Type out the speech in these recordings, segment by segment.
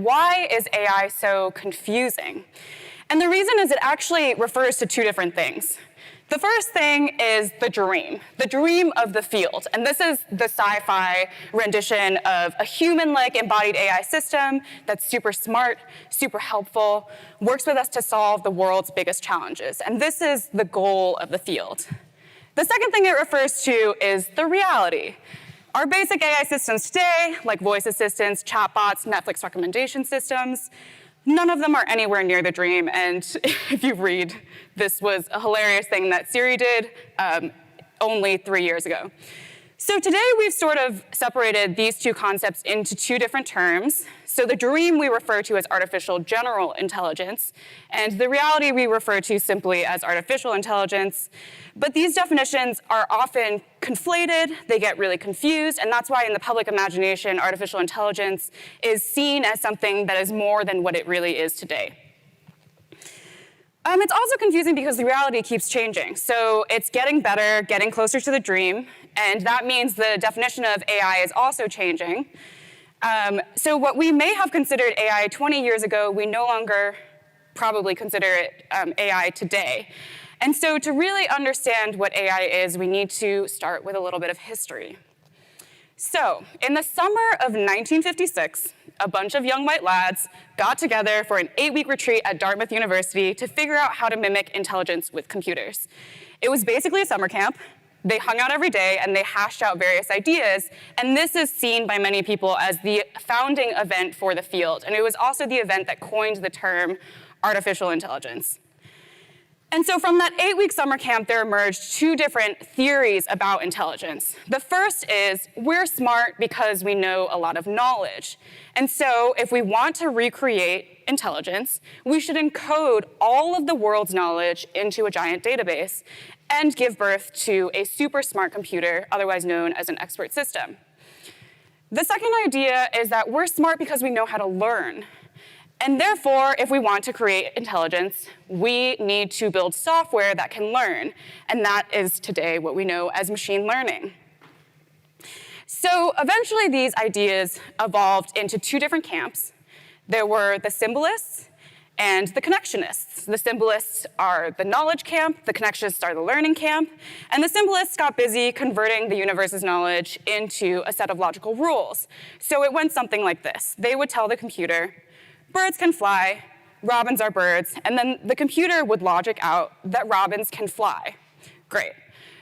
why is AI so confusing? And the reason is it actually refers to two different things. The first thing is the dream of the field. And this is the sci-fi rendition of a human-like embodied AI system that's super smart, super helpful, works with us to solve the world's biggest challenges. And this is the goal of the field. The second thing it refers to is the reality. Our basic AI systems today, like voice assistants, chatbots, Netflix recommendation systems, none of them are anywhere near the dream, and if you read, this was a hilarious thing that Siri did only 3 years ago. So today we've sort of separated these two concepts into two different terms. So the dream we refer to as artificial general intelligence, and the reality we refer to simply as artificial intelligence. But these definitions are often conflated, they get really confused, and that's why in the public imagination, artificial intelligence is seen as something that is more than what it really is today. It's also confusing because the reality keeps changing. So it's getting better, getting closer to the dream, and that means the definition of AI is also changing. So what we may have considered AI 20 years ago, we no longer probably consider it AI today. And so to really understand what AI is, we need to start with a little bit of history. So in the summer of 1956, a bunch of young white lads got together for an 8-week retreat at Dartmouth University to figure out how to mimic intelligence with computers. It was basically a summer camp. They hung out every day, and they hashed out various ideas, and this is seen by many people as the founding event for the field, and it was also the event that coined the term artificial intelligence. And so from that 8-week summer camp, there emerged two different theories about intelligence. The first is, we're smart because we know a lot of knowledge. And so if we want to recreate intelligence, we should encode all of the world's knowledge into a giant database and give birth to a super smart computer, otherwise known as an expert system. The second idea is that we're smart because we know how to learn. And therefore, if we want to create intelligence, we need to build software that can learn. And that is today what we know as machine learning. So eventually, these ideas evolved into two different camps. There were the Symbolists and the Connectionists. The Symbolists are the knowledge camp, the Connectionists are the learning camp, and the Symbolists got busy converting the universe's knowledge into a set of logical rules. So it went something like this. They would tell the computer, birds can fly, robins are birds, and then the computer would logic out that robins can fly. Great.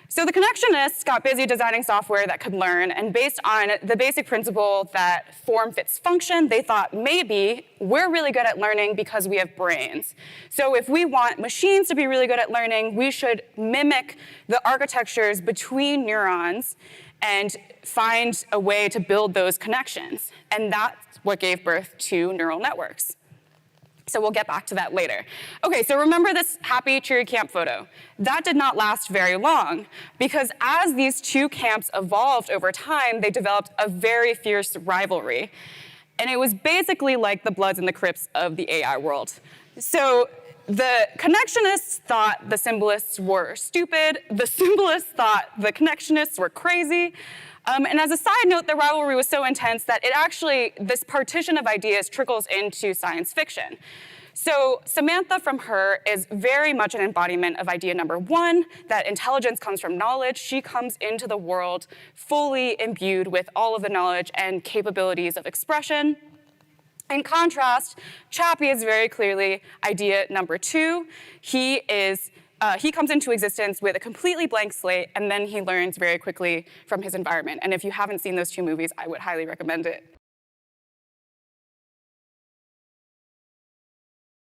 So the Connectionists got busy designing software that could learn, and based on the basic principle that form fits function, they thought maybe we're really good at learning because we have brains. So if we want machines to be really good at learning, we should mimic the architectures between neurons and find a way to build those connections. And that's what gave birth to neural networks. So we'll get back to that later. Okay, so remember this happy, cheery camp photo. That did not last very long, because as these two camps evolved over time, they developed a very fierce rivalry. And it was basically like the Bloods and the Crips of the AI world. So the Connectionists thought the Symbolists were stupid. The Symbolists thought the Connectionists were crazy. And as a side note, the rivalry was so intense that this partition of ideas trickles into science fiction. So Samantha from Her is very much an embodiment of idea number one, that intelligence comes from knowledge. She comes into the world fully imbued with all of the knowledge and capabilities of expression. In contrast, Chappie is very clearly idea number two. He comes into existence with a completely blank slate, and then he learns very quickly from his environment. And if you haven't seen those two movies, I would highly recommend it.